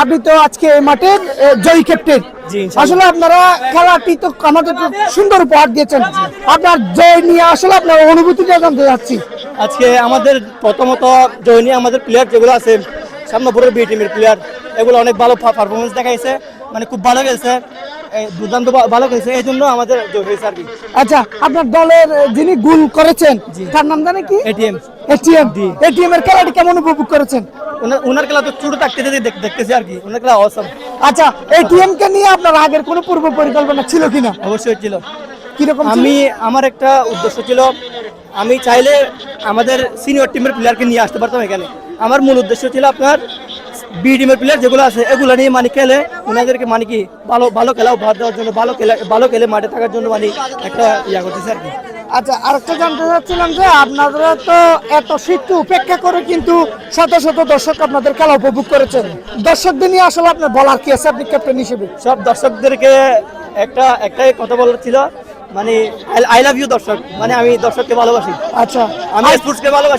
আপনি তো আজকে এই মাঠের জয়ী ক্যাপ্টেন। জি, ইনশাআল্লাহ। আসলে আপনারা খেলাটি তো আমাদের সুন্দর উপহার দিয়েছেন, আপনার জয় নিয়ে আসলে আপনার অনুভূতিটা জানতে চাচ্ছি। আজকে আমাদের প্রথমত জয়নী আমাদের প্লেয়ার যেগুলো আছে সামনেপুরের বি টিমের প্লেয়ার, এগুলো অনেক ভালো পারফরমেন্স দেখাইছে, মানে খুব ভালো খেলছে, দুর্দান্ত ভালো খেলছে, এই জন্য আমাদের জয় হয়েছে আর কি। আচ্ছা, আপনার দলের যিনি গোল করেছেন জি। তার নাম জানে কি? ATM ATM. জি। এটিএম এর খেলাটি কেমন উপভোগ করেছেন? ওনার খেলা তো ছোট থাকতে দেখতেছি আর কি, ওনার খেলা অসম। আচ্ছা, এটিএম কে নিয়ে আপনার আগের কোনো পূর্ব পরিকল্পনা ছিল কিনা? অবশ্যই ছিল। কিরকম ছিল? আমার একটা উদ্দেশ্য ছিল, আমি চাইলে আমাদের সিনিয়র টিমের প্লেয়ারকে নিয়ে আসতে পারতাম এখানে। আমার মূল উদ্দেশ্য ছিল আপনার বি টিমের প্লেয়ার যেগুলো আছে এগুলো নিয়ে মানে খেলে ওনাদেরকে মানে কি ভালো ভালো খেলা উপহার দেওয়ার জন্য, ভালো খেলে মাঠে থাকার জন্য মানে একটা ইয়া করতেছে আর কি। আচ্ছা, আরেকটা জানতে চাচ্ছিলাম যে আপনারা তো এত শীতকে উপেক্ষা করে কিন্তু শত শত দর্শক আপনাদের খেলা উপভোগ করেছেন, দর্শকদের নিয়ে আসলে আপনার বলার কি আছে আপনি ক্যাপ্টেন হিসেবে? সব দর্শকদেরকে একটাই কথা বলার ছিল, মানে আই লাভ ইউ দর্শক, মানে আমি দর্শককে ভালোবাসি, আচ্ছা, আমি স্পোর্টসকে ভালোবাসি।